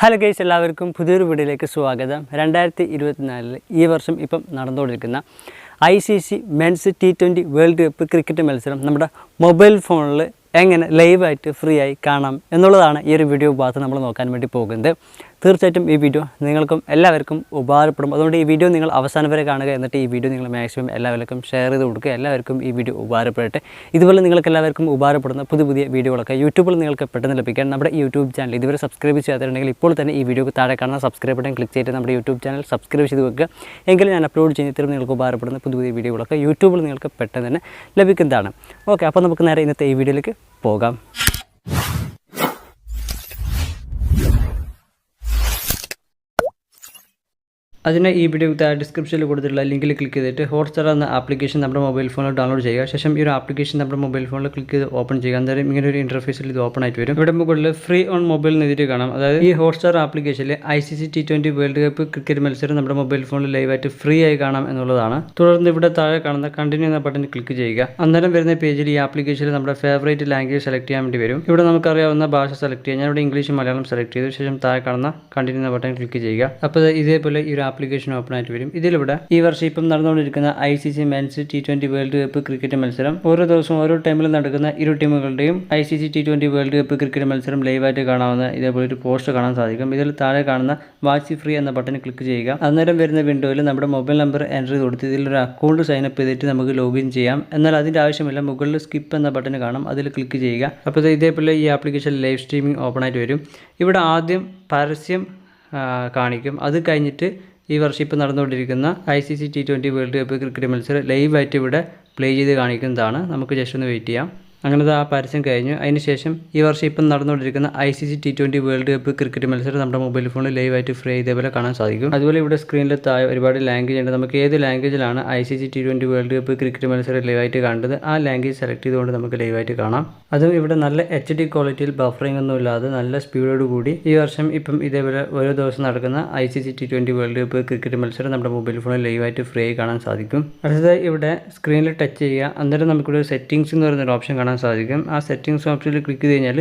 Hello guys, എല്ലാവർക്കും പുതിയൊരു വീഡിയോയിലേക്ക് സ്വാഗതം. 2024 ഈ വർഷം ഇപ്പം നടന്നുകൊണ്ടിരിക്കുന്ന ICC men's T20 world cup cricket മത്സരം നമ്മുടെ മൊബൈൽ ഫോണിൽ എങ്ങനെ ലൈവായിട്ട് ഫ്രീ ആയി കാണാം എന്നുള്ളതാണ് ഈ ഒരു വീഡിയോ ഭാഗത്ത് നമ്മൾ നോക്കാൻ വേണ്ടി പോകുന്നത്. തീർച്ചയായിട്ടും ഈ വീഡിയോ നിങ്ങൾക്കും എല്ലാവർക്കും ഉപകാരപ്പെടും. അതുകൊണ്ട് ഈ വീഡിയോ നിങ്ങൾ അവസാനം വരെ കാണുക. എന്നിട്ട് ഈ വീഡിയോ നിങ്ങൾ മാക്സിമം എല്ലാവർക്കും ഷെയർ ചെയ്ത് കൊടുക്കുക. എല്ലാവർക്കും ഈ വീഡിയോ ഉപകാരപ്പെടട്ടെ. ഇതുപോലെ നിങ്ങൾക്ക് എല്ലാവർക്കും ഉപകാരപ്പെടുന്ന പുതിയ വീഡിയോകളൊക്കെ യൂട്യൂബിൽ നിങ്ങൾക്ക് പെട്ടെന്ന് ലഭിക്കാൻ നമ്മുടെ യൂട്യൂബ് ചാനൽ ഇതുവരെ സബ്സ്ക്രൈബ് ചെയ്യാത്തിട്ടുണ്ടെങ്കിൽ ഇപ്പോൾ തന്നെ ഈ വീഡിയോക്ക് താഴെ കാണുന്ന സബ്സ്ക്രൈബ് ബട്ടൺ ക്ലിക്ക് ചെയ്തിട്ട് നമ്മുടെ യൂട്യൂബ് ചാനൽ സബ്സ്ക്രൈബ് ചെയ്ത് വെക്കുക. എങ്കിലും ഞാൻ അപ്ലോഡ് ചെയ്യുന്നതിലും നിങ്ങൾക്ക് ഉപകാരപ്പെടുന്ന പുതിയ വീഡിയോകളൊക്കെ യൂട്യൂബിൽ നിങ്ങൾക്ക് പെട്ടെന്ന് തന്നെ ലഭിക്കുന്നതാണ്. ഓക്കെ, അപ്പോൾ നമുക്ക് നേരെ ഇന്നത്തെ ഈ വീഡിയോയിലേക്ക് പോകാം. അതിന് ഈ വീഡിയോ ഡിസ്ക്രിപ്ഷനിൽ കൊടുത്തിട്ടുള്ള ലിങ്കിൽ ക്ലിക്ക് ചെയ്തിട്ട് ഹോട്ട്സ്റ്റാർ എന്ന ആപ്ലിക്കേഷൻ നമ്മുടെ മൊബൈൽ ഫോണിൽ ഡൗൺലോഡ് ചെയ്യുക. ശേഷം ഈ ഒരു ആപ്ലിക്കേഷൻ നമ്മുടെ മൊബൈൽ ഫോണിൽ ക്ലിക്ക് ചെയ്ത് ഓപ്പൺ ചെയ്യുക. അന്നേരം ഇങ്ങനെ ഒരു ഇൻ്റർഫേസിൽ ഇത് ഓപ്പൺ ആയിട്ട് വരും. ഇവിടെ മുകളിൽ ഫ്രീ ഓൺ മൊബൈൽ എഴുതിയിട്ട് കാണാം. അതായത് ഈ ഹോട്ട്സ്റ്റാർ ആപ്ലിക്കേഷനിൽ ICC T20 world cup cricket മത്സരം നമ്മുടെ മൊബൈൽ ഫോണിൽ ലൈവായിട്ട് ഫ്രീ ആയി കാണാം എന്നുള്ളതാണ്. തുടർന്ന് ഇവിടെ താഴെ കാണുന്ന കണ്ടിന്യൂ എന്ന ബട്ടൺ ക്ലിക്ക് ചെയ്യുക. അന്നേരം വരുന്ന പേജിൽ ഈ ആപ്ലിക്കേഷനിൽ നമ്മുടെ ഫേവറേറ്റ് ലാംഗ്വേജ് സെലക്ട് ചെയ്യാൻ വേണ്ടി വരും. ഇവിടെ നമുക്കറിയാവുന്ന ഭാഷ സെലക്ട് ചെയ്യുക. ഞാൻ ഇവിടെ ഇംഗ്ലീഷ് മലയാളം സെലക്ട് ചെയ്തു. ശേഷം താഴെ കാണുന്ന കണ്ടിന്യൂ എന്ന ബട്ടൺ ക്ലിക്ക് ചെയ്യുക. അപ്പോൾ ഇതേപോലെ ഈ ഒരു ആപ്ലിക്കേഷൻ ഓപ്പൺ ആയിട്ട് വരും. ഇതിലൂടെ ഈ വർഷം ഇപ്പം നടന്നുകൊണ്ടിരിക്കുന്ന ICC men's T20 world cup cricket മത്സരം ഓരോ ദിവസവും ഓരോ ടൈമിൽ നടക്കുന്ന ഇരു ടീമുകളുടെയും ICC T20 world cup cricket മത്സരം ലൈവായിട്ട് കാണാവുന്ന ഇതേപോലെ ഒരു പോസ്റ്റർ കാണാൻ സാധിക്കും. ഇതിൽ താഴെ കാണുന്ന വാച്ച് ഫ്രീ എന്ന ബട്ടൺ ക്ലിക്ക് ചെയ്യുക. അന്നേരം വരുന്ന വിൻഡോയിൽ നമ്മുടെ മൊബൈൽ നമ്പർ എൻ്റർ ചെയ്ത് കൊടുത്ത് ഇതിലൊരു അക്കൗണ്ട് സൈനപ്പ് ചെയ്തിട്ട് നമുക്ക് ലോഗിൻ ചെയ്യാം. എന്നാൽ അതിൻ്റെ ആവശ്യമില്ല. മുകളിൽ സ്കിപ്പ് എന്ന ബട്ടൺ കാണാം, അതിൽ ക്ലിക്ക് ചെയ്യുക. അപ്പോൾ ഇതേപോലെ ഈ ആപ്ലിക്കേഷൻ ലൈവ് സ്ട്രീമിംഗ് ഓപ്പൺ ആയിട്ട് വരും. ഇവിടെ ആദ്യം പരസ്യം കാണിക്കും. അത് കഴിഞ്ഞിട്ട് ഈ വർഷം ഇപ്പോൾ നടന്നുകൊണ്ടിരിക്കുന്ന ICC T20 world cup cricket മത്സരം ലൈവായിട്ട് ഇവിടെ പ്ലേ ചെയ്ത് കാണിക്കുന്നതാണ്. നമുക്ക് ജസ്റ്റ് ഒന്ന് വെയിറ്റ് ചെയ്യാം. അങ്ങനത്തെ ആ പരസ്യം കഴിഞ്ഞു. അതിനുശേഷം ഈ വർഷം ഇപ്പം നടന്നുകൊണ്ടിരിക്കുന്ന ICC T20 world cup cricket മത്സരം നമ്മുടെ മൊബൈൽ ഫോണിൽ ലൈവായിട്ട് ഫ്രീ ഇതേപോലെ കാണാൻ സാധിക്കും. അതുപോലെ ഇവിടെ സ്ക്രീനിൽ താഴെ ഒരുപാട് ലാംഗ്വേജ് ഉണ്ട്. നമുക്ക് ഏത് ലാംഗ്വേജിലാണ് ICC T20 world cup cricket മത്സരം ലൈവായിട്ട് കണ്ടത് ആ ലാംഗ്വേജ് സെലക്ട് ചെയ്തുകൊണ്ട് നമുക്ക് ലൈവായിട്ട് കാണാം. അതും ഇവിടെ നല്ല HD ക്വാളിറ്റിയിൽ ബഫറിംഗ് ഒന്നും ഇല്ലാതെ നല്ല സ്പീഡോട് കൂടി ഈ വർഷം ഇപ്പം ഇതേപോലെ ഓരോ ദിവസം നടക്കുന്ന ICC T20 world cup cricket മത്സരം നമ്മുടെ മൊബൈൽ ഫോണിൽ ലൈവായിട്ട് ഫ്രീ ആയി കാണാൻ സാധിക്കും. അടുത്തത് ഇവിടെ സ്ക്രീനിൽ ടച്ച് ചെയ്യുക. അന്നേരം നമുക്കിവിടെ സെറ്റിംഗ്സ് എന്ന് പറയുന്നൊരു ഓപ്ഷൻ കാണാൻ സാധിക്കും. ആ സെറ്റിംഗ്സ് ഓപ്ഷനിൽ ക്ലിക്ക് ചെയ്ത് കഴിഞ്ഞാൽ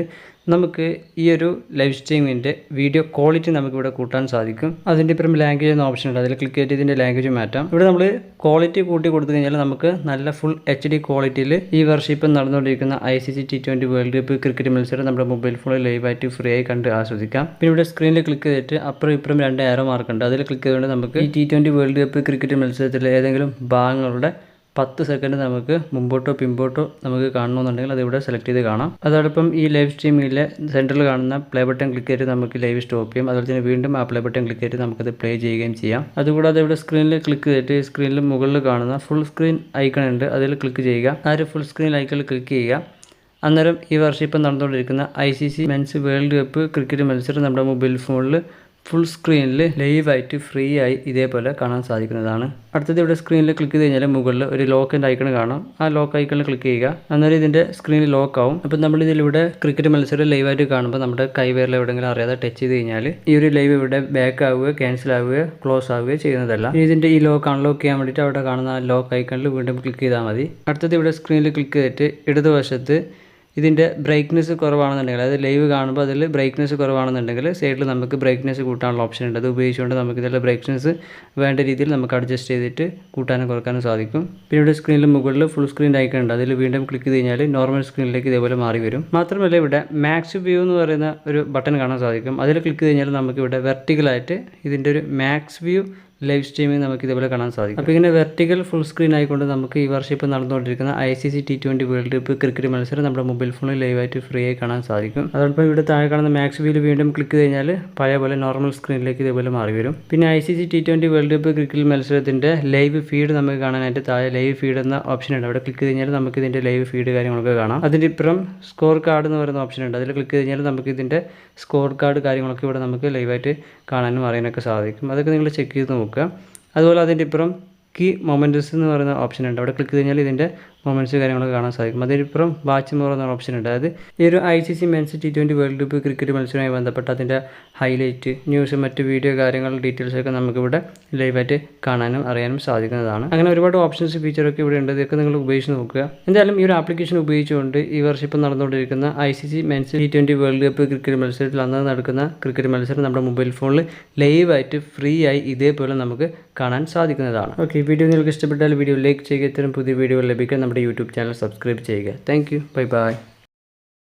നമുക്ക് ഈ ഒരു ലൈവ് സ്ട്രീമിൻ്റെ വീഡിയോ ക്വാളിറ്റി നമുക്കിവിടെ കൂട്ടാൻ സാധിക്കും. അതിൻ്റെ ഇപ്പം ലാംഗ്വേജ് എന്ന ഓപ്ഷൻ ഉണ്ട്. അതിൽ ക്ലിക്ക് ചെയ്തിട്ട് ഇതിൻ്റെ ലാംഗ്വേജ് മാറ്റാം. ഇവിടെ നമ്മൾ ക്വാളിറ്റി കൂട്ടി കൊടുത്തു കഴിഞ്ഞാൽ നമുക്ക് നല്ല ഫുൾ HD ക്വാളിറ്റിയിൽ ഈ വർഷം ഇപ്പം നടന്നുകൊണ്ടിരിക്കുന്ന ICC T20 world cup cricket മത്സരം നമ്മുടെ മൊബൈൽ ഫോണിൽ ലൈവായിട്ട് ഫ്രീ ആയി കണ്ട് ആസ്വദിക്കാം. പിന്നെ ഇവിടെ സ്ക്രീനിൽ ക്ലിക്ക് ചെയ്തിട്ട് അപ്പുറം ഇപ്പുറം 2 ആരോ മാർക്ക് ഉണ്ട്. അതിൽ ക്ലിക്ക് ചെയ്തുകൊണ്ട് നമുക്ക് ഈ T20 വേൾഡ് കപ്പ് ക്രിക്കറ്റ് മത്സരത്തിലെ ഏതെങ്കിലും ഭാഗങ്ങളുടെ 10 സെക്കൻഡ് നമുക്ക് മുമ്പോട്ടോ പിമ്പോട്ടോ നമുക്ക് കാണണമെന്നുണ്ടെങ്കിൽ അതിവിടെ സെലക്ട് ചെയ്ത് കാണാം. അതോടൊപ്പം ഈ ലൈവ് സ്ട്രീമിലെ സെൻറ്ററിൽ കാണുന്ന പ്ലേ ബട്ടൺ ക്ലിക്ക് ചെയ്തിട്ട് നമുക്ക് ലൈവ് സ്റ്റോപ്പ് ചെയ്യാം. അതുപോലെ തന്നെ വീണ്ടും ആ പ്ലേ ബട്ടൺ ക്ലിക്ക് ചെയ്തിട്ട് നമുക്കത് പ്ലേ ചെയ്യുകയും ചെയ്യാം. അതുകൂടാതെ ഇവിടെ സ്ക്രീനിൽ ക്ലിക്ക് ചെയ്തിട്ട് സ്ക്രീനിൽ മുകളിൽ കാണുന്ന ഫുൾ സ്ക്രീൻ ഐക്കൺ ഉണ്ട്. അതിൽ ക്ലിക്ക് ചെയ്യുക. ആ ഒരു ഫുൾ സ്ക്രീൻ ഐക്കണിൽ ക്ലിക്ക് ചെയ്യുക. അന്നേരം ഈ വർഷം ഇപ്പം നടന്നുകൊണ്ടിരിക്കുന്ന ICC men's world cup cricket മത്സരം നമ്മുടെ മൊബൈൽ ഫോണിൽ ഫുൾ സ്ക്രീനിൽ ലൈവായിട്ട് ഫ്രീ ആയി ഇതേപോലെ കാണാൻ സാധിക്കുന്നതാണ്. അടുത്തത് ഇവിടെ സ്ക്രീനിൽ ക്ലിക്ക് ചെയ്ത് കഴിഞ്ഞാൽ മുകളിൽ ഒരു ലോക്കിൻ്റെ ഐക്കൺ കാണാം. ആ ലോക്ക് ഐക്കണിൽ ക്ലിക്ക് ചെയ്യുക. അന്നേരം ഇതിൻ്റെ സ്ക്രീനിൽ ലോക്ക് ആവും. അപ്പം നമ്മളിതിലൂടെ ക്രിക്കറ്റ് മത്സരം ലൈവായിട്ട് കാണുമ്പോൾ നമ്മുടെ കൈവേറിൽ എവിടെയെങ്കിലും അറിയാതെ ടച്ച് ചെയ്ത് കഴിഞ്ഞാൽ ഈ ഒരു ലൈവ് ഇവിടെ ബാക്ക് ആവുകയോ ക്യാൻസൽ ആവുകയോ ക്ലോസ് ആവുകയോ ചെയ്യുന്നതല്ല. ഇതിൻ്റെ ഈ ലോക്ക് അൺലോക്ക് ചെയ്യാൻ വേണ്ടിയിട്ട് അവിടെ കാണുന്ന ആ ലോക്ക് ഐക്കണിൽ വീണ്ടും ക്ലിക്ക് ചെയ്താൽ മതി. അടുത്തത് ഇവിടെ സ്ക്രീനിൽ ക്ലിക്ക് ചെയ്തിട്ട് ഇടതുവശത്ത് ഇതിൻ്റെ ബ്രൈറ്റ്നസ് കുറവാണെന്നുണ്ടെങ്കിൽ, അതായത് ലൈവ് കാണുമ്പോൾ അതിൽ ബ്രൈറ്റ്നസ് കുറവാണെന്നുണ്ടെങ്കിൽ സൈഡിൽ നമുക്ക് ബ്രൈറ്റ്നസ് കൂട്ടാനുള്ള ഓപ്ഷൻ ഉണ്ട്. അത് ഉപയോഗിച്ചുകൊണ്ട് നമുക്ക് ഇതിലെ ബ്രൈറ്റ്നസ് വേണ്ട രീതിയിൽ നമുക്ക് അഡ്ജസ്റ്റ് ചെയ്തിട്ട് കൂട്ടാനും കുറക്കാനും സാധിക്കും. പിന്നെ ഇവിടെ സ്ക്രീനിൽ മുകളിൽ ഫുൾ സ്ക്രീൻ ഐക്കൺ ഉണ്ട്. അതിൽ വീണ്ടും ക്ലിക്ക് ചെയ്ത് കഴിഞ്ഞാൽ നോർമൽ സ്ക്രീനിലേക്ക് ഇതേപോലെ മാറി വരും. മാത്രമല്ല ഇവിടെ മാക്സ് വ്യൂ എന്ന് പറയുന്ന ഒരു ബട്ടൺ കാണാൻ സാധിക്കും. അതിൽ ക്ലിക്ക് ചെയ്ത് കഴിഞ്ഞാൽ നമുക്ക് ഇവിടെ വെർട്ടിക്കലായിട്ട് ഇതിൻ്റെ ഒരു മാക്സ് വ്യൂ ലൈവ് സ്ട്രീമിംഗ് നമുക്ക് ഇതേപോലെ കാണാൻ സാധിക്കും. അപ്പോൾ ഇങ്ങനെ വെർട്ടിക്കൽ ഫുൾ സ്ക്രീൻ ആയിക്കൊണ്ട് നമുക്ക് ഈ വർഷം ഇപ്പോൾ നടന്നുകൊണ്ടിരിക്കുന്ന ICC T20 world cup cricket മത്സരം നമ്മുടെ മൊബൈൽ ഫോണിൽ ലൈവായിട്ട് ഫ്രീ ആയി കാണാൻ സാധിക്കും. അതോടൊപ്പം ഇവിടെ താഴെ കാണുന്ന മാക്സ് വ്യൂവിൽ വീണ്ടും ക്ലിക്ക് ചെയ്ത് കഴിഞ്ഞാൽ പഴയ പോലെ നോർമൽ സ്ക്രീനിലേക്ക് ഇതേപോലെ മാറി വരും. പിന്നെ ICC T20 world cup cricket മത്സരത്തിൻ്റെ ലൈവ് ഫീഡ് നമുക്ക് കാണാനായിട്ട് താഴെ ലൈവ് ഫീഡ് എന്ന ഓപ്ഷൻ ഉണ്ട്. അവിടെ ക്ലിക്ക് ചെയ്ത് കഴിഞ്ഞാൽ നമുക്ക് ഇതിൻ്റെ ലൈവ് ഫീഡ് കാര്യങ്ങളൊക്കെ കാണാം. അതിൻ്റെ ഇപ്പുറം സ്കോർ കാർഡ് എന്ന് പറയുന്ന ഓപ്ഷൻ ഉണ്ട്. അതിൽ ക്ലിക്ക് ചെയ്ത് കഴിഞ്ഞാൽ നമുക്ക് ഇതിൻ്റെ സ്കോർ കാർഡ് കാര്യങ്ങളൊക്കെ ഇവിടെ നമുക്ക് ലൈവായിട്ട് കാണാനും അറിയാനൊക്കെ സാധിക്കും. അതൊക്കെ നിങ്ങൾ ചെക്ക് ചെയ്ത് നോക്കുക. അതുപോലെ അതിൻ്റെ ഇപ്പുറം കീ മൊമെൻറ്റ്സ് എന്ന് പറയുന്ന ഓപ്ഷൻ ഉണ്ട്. അവിടെ ക്ലിക്ക് ചെയ്ത് കഴിഞ്ഞാൽ ഇതിൻ്റെ മൊമെൻറ്റ്സ് കാര്യങ്ങളൊക്കെ കാണാൻ സാധിക്കും. അതിനിപ്പുറം വാച്ച് മോർ എന്നൊരു ഓപ്ഷൻ ഉണ്ട്. അതായത് ഈ ഒരു ICC men's T20 world cup cricket മത്സരവുമായി ബന്ധപ്പെട്ട അതിൻ്റെ ഹൈലൈറ്റ് ന്യൂസ് മറ്റ് വീഡിയോ കാര്യങ്ങൾ ഡീറ്റെയിൽസൊക്കെ നമുക്കിവിടെ ലൈവായിട്ട് കാണാനും അറിയാനും സാധിക്കുന്നതാണ്. അങ്ങനെ ഒരുപാട് ഓപ്ഷൻസ് ഫീച്ചറൊക്കെ ഇവിടെ ഉണ്ട്. ഇതൊക്കെ നിങ്ങൾ ഉപയോഗിച്ച് നോക്കുക. എന്തായാലും ഈ ഒരു ആപ്ലിക്കേഷൻ ഉപയോഗിച്ചുകൊണ്ട് ഈ വർഷം ഇപ്പോൾ നടന്നുകൊണ്ടിരിക്കുന്ന ICC men's T20 world cup cricket മത്സരത്തിൽ അന്ന് നടക്കുന്ന ക്രിക്കറ്റ് മത്സരം നമ്മുടെ മൊബൈൽ ഫോണിൽ ലൈവായിട്ട് ഫ്രീ ആയി ഇതേപോലെ നമുക്ക് കാണാൻ സാധിക്കുന്നതാണ്. ഓക്കെ, വീഡിയോ നിങ്ങൾക്ക് ഇഷ്ടപ്പെട്ടാൽ വീഡിയോ ലൈക്ക് ചെയ്യുക. ഇത്തരം പുതിയ വീഡിയോകൾ ലഭിക്കാൻ നമ്മുടെ യൂട്യൂബ് ചാനൽ സബ്സ്ക്രൈബ് ചെയ്യുക. Thank you. Bye bye.